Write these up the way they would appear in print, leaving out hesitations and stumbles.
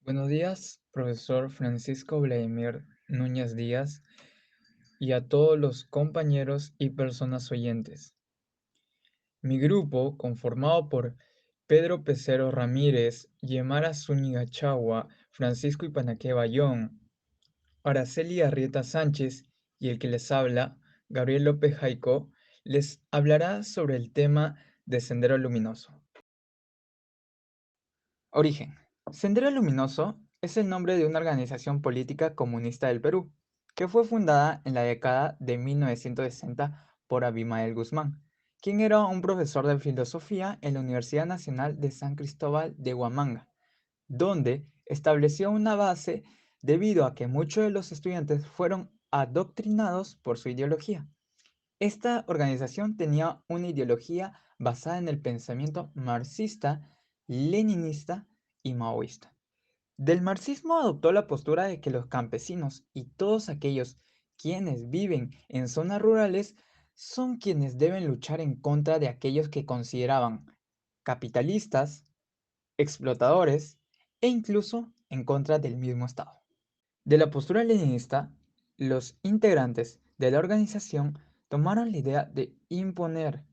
Buenos días, profesor Francisco Vladimir Núñez Díaz, y a todos los compañeros y personas oyentes. Mi grupo, conformado por Pedro Pecero Ramírez, Yemara Zúñiga Chagua, Francisco Ipanaque Bayón, Araceli Arrieta Sánchez y el que les habla, Gabriel López Jaicó, les hablará sobre el tema de Sendero Luminoso. Origen. Sendero Luminoso es el nombre de una organización política comunista del Perú, que fue fundada en la década de 1960 por Abimael Guzmán, quien era un profesor de filosofía en la Universidad Nacional de San Cristóbal de Huamanga, donde estableció una base debido a que muchos de los estudiantes fueron adoctrinados por su ideología. Esta organización tenía una ideología basada en el pensamiento marxista, leninista y maoísta. Del marxismo adoptó la postura de que los campesinos y todos aquellos quienes viven en zonas rurales son quienes deben luchar en contra de aquellos que consideraban capitalistas, explotadores e incluso en contra del mismo Estado. De la postura leninista, los integrantes de la organización tomaron la idea de imponer,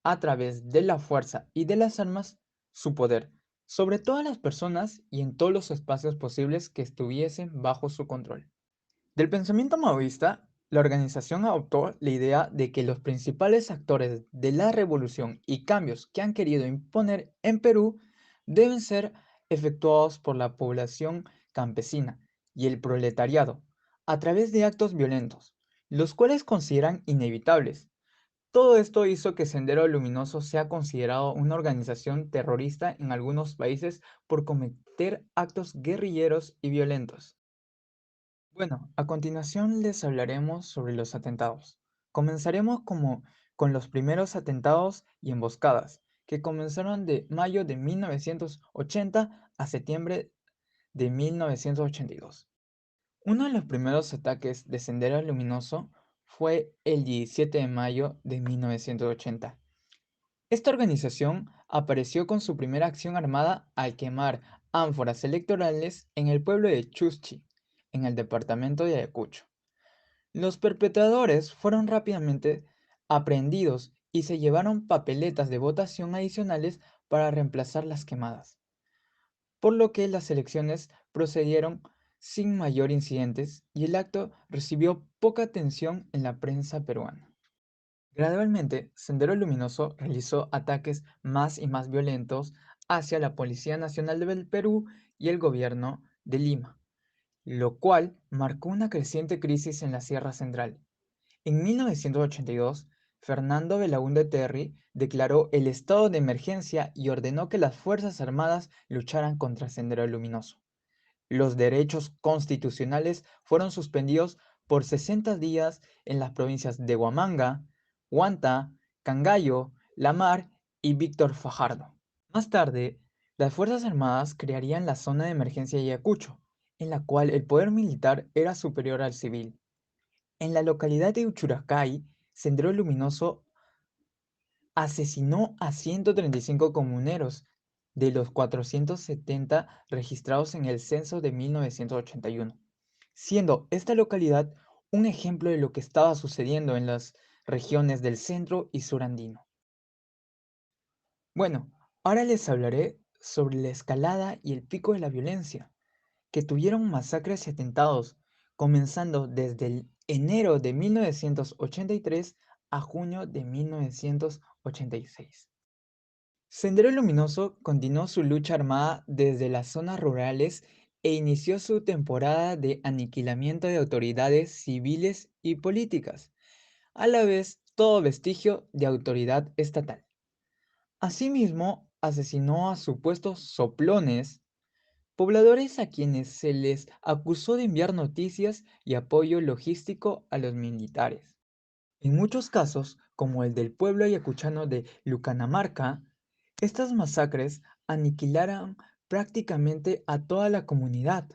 a través de la fuerza y de las armas, su poder sobre todas las personas y en todos los espacios posibles que estuviesen bajo su control. Del pensamiento maoísta, la organización adoptó la idea de que los principales actores de la revolución y cambios que han querido imponer en Perú deben ser efectuados por la población campesina y el proletariado a través de actos violentos, los cuales consideran inevitables. Todo esto hizo que Sendero Luminoso sea considerado una organización terrorista en algunos países por cometer actos guerrilleros y violentos. Bueno, a continuación les hablaremos sobre los atentados. Comenzaremos con los primeros atentados y emboscadas, que comenzaron de mayo de 1980 a septiembre de 1982. Uno de los primeros ataques de Sendero Luminoso fue el 17 de mayo de 1980. Esta organización apareció con su primera acción armada al quemar ánforas electorales en el pueblo de Chuschi, en el departamento de Ayacucho. Los perpetradores fueron rápidamente aprehendidos y se llevaron papeletas de votación adicionales para reemplazar las quemadas, por lo que las elecciones procedieron sin mayor incidentes y el acto recibió poca atención en la prensa peruana. Gradualmente, Sendero Luminoso realizó ataques más y más violentos hacia la Policía Nacional del Perú y el gobierno de Lima, lo cual marcó una creciente crisis en la Sierra Central. En 1982, Fernando Belaúnde Terry declaró el estado de emergencia y ordenó que las Fuerzas Armadas lucharan contra Sendero Luminoso. Los derechos constitucionales fueron suspendidos por 60 días en las provincias de Huamanga, Huanta, Cangallo, La Mar y Víctor Fajardo. Más tarde, las Fuerzas Armadas crearían la zona de emergencia de Ayacucho, en la cual el poder militar era superior al civil. En la localidad de Uchuracay, Sendero Luminoso asesinó a 135 comuneros de los 470 registrados en el censo de 1981, siendo esta localidad un ejemplo de lo que estaba sucediendo en las regiones del centro y sur andino. Bueno, ahora les hablaré sobre la escalada y el pico de la violencia, que tuvieron masacres y atentados, comenzando desde el enero de 1983 a junio de 1986. Sendero Luminoso continuó su lucha armada desde las zonas rurales e inició su temporada de aniquilamiento de autoridades civiles y políticas, a la vez todo vestigio de autoridad estatal. Asimismo, asesinó a supuestos soplones, pobladores a quienes se les acusó de enviar noticias y apoyo logístico a los militares. En muchos casos, como el del pueblo ayacuchano de Lucanamarca, estas masacres aniquilaron prácticamente a toda la comunidad.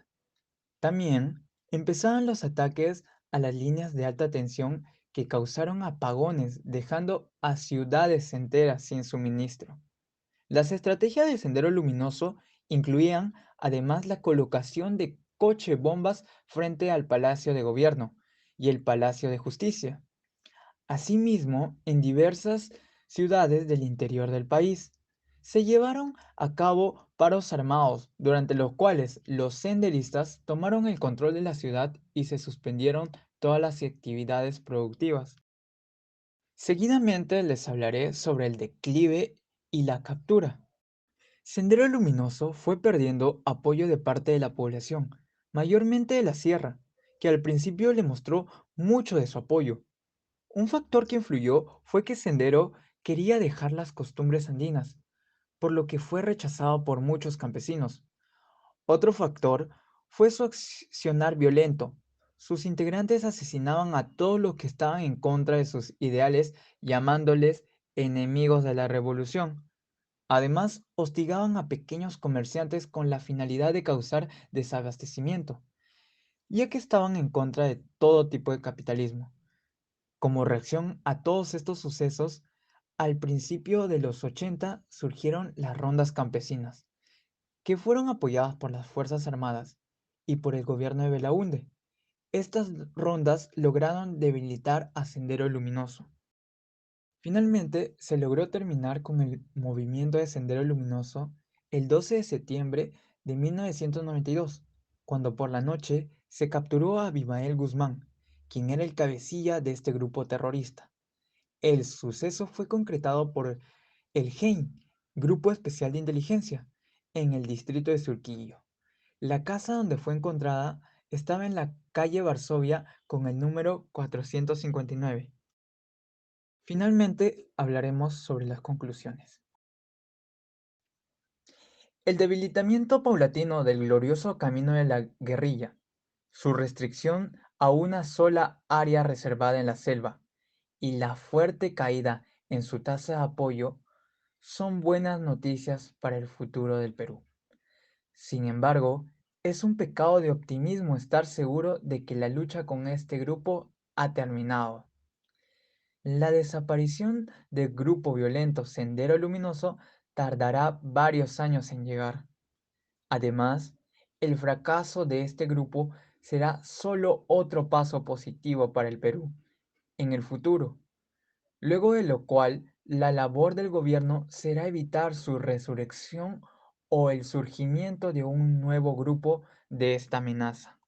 También empezaron los ataques a las líneas de alta tensión que causaron apagones, dejando a ciudades enteras sin suministro. Las estrategias del Sendero Luminoso incluían Además, la colocación de coche bombas frente al Palacio de Gobierno y el Palacio de Justicia. Asimismo, en diversas ciudades del interior del país se llevaron a cabo paros armados, durante los cuales los senderistas tomaron el control de la ciudad y se suspendieron todas las actividades productivas. Seguidamente les hablaré sobre el declive y la captura. Sendero Luminoso fue perdiendo apoyo de parte de la población, mayormente de la sierra, que al principio le mostró mucho de su apoyo. Un factor que influyó fue que Sendero quería dejar las costumbres andinas, por lo que fue rechazado por muchos campesinos. Otro factor fue su accionar violento. Sus integrantes asesinaban a todos los que estaban en contra de sus ideales, llamándoles enemigos de la revolución. Además, hostigaban a pequeños comerciantes con la finalidad de causar desabastecimiento, ya que estaban en contra de todo tipo de capitalismo. Como reacción a todos estos sucesos, al principio de los 80 surgieron las rondas campesinas, que fueron apoyadas por las Fuerzas Armadas y por el gobierno de Belaúnde. Estas rondas lograron debilitar a Sendero Luminoso. Finalmente, se logró terminar con el movimiento de Sendero Luminoso el 12 de septiembre de 1992, cuando por la noche se capturó a Abimael Guzmán, quien era el cabecilla de este grupo terrorista. El suceso fue concretado por el GEIN, Grupo Especial de Inteligencia, en el distrito de Surquillo. La casa donde fue encontrada estaba en la calle Varsovia con el número 459. Finalmente, hablaremos sobre las conclusiones. El debilitamiento paulatino del glorioso camino de la guerrilla, su restricción a una sola área reservada en la selva y la fuerte caída en su tasa de apoyo son buenas noticias para el futuro del Perú. Sin embargo, es un pecado de optimismo estar seguro de que la lucha con este grupo ha terminado. La desaparición del grupo violento Sendero Luminoso tardará varios años en llegar. Además, el fracaso de este grupo será solo otro paso positivo para el Perú en el futuro, luego de lo cual la labor del gobierno será evitar su resurrección o el surgimiento de un nuevo grupo de esta amenaza.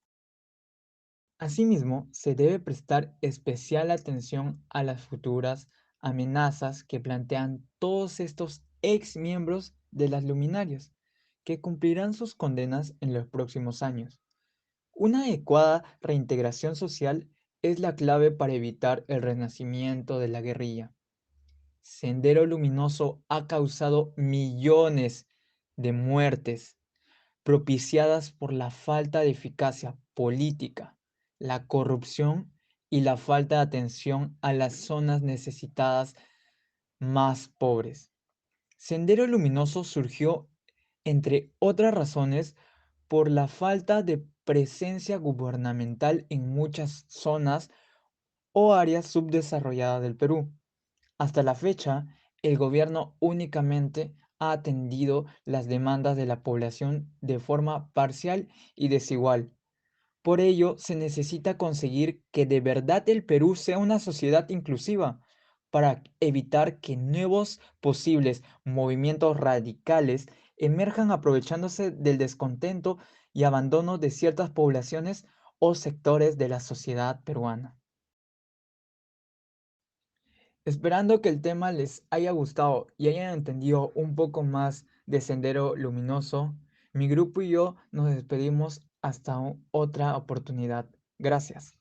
Asimismo, se debe prestar especial atención a las futuras amenazas que plantean todos estos ex miembros de las luminarias, que cumplirán sus condenas en los próximos años. Una adecuada reintegración social es la clave para evitar el renacimiento de la guerrilla. Sendero Luminoso ha causado millones de muertes propiciadas por la falta de eficacia política, la corrupción y la falta de atención a las zonas necesitadas más pobres. Sendero Luminoso surgió, entre otras razones, por la falta de presencia gubernamental en muchas zonas o áreas subdesarrolladas del Perú. Hasta la fecha, el gobierno únicamente ha atendido las demandas de la población de forma parcial y desigual. Por ello, se necesita conseguir que de verdad el Perú sea una sociedad inclusiva para evitar que nuevos posibles movimientos radicales emerjan aprovechándose del descontento y abandono de ciertas poblaciones o sectores de la sociedad peruana. Esperando que el tema les haya gustado y hayan entendido un poco más de Sendero Luminoso, mi grupo y yo nos despedimos hasta otra oportunidad. Gracias.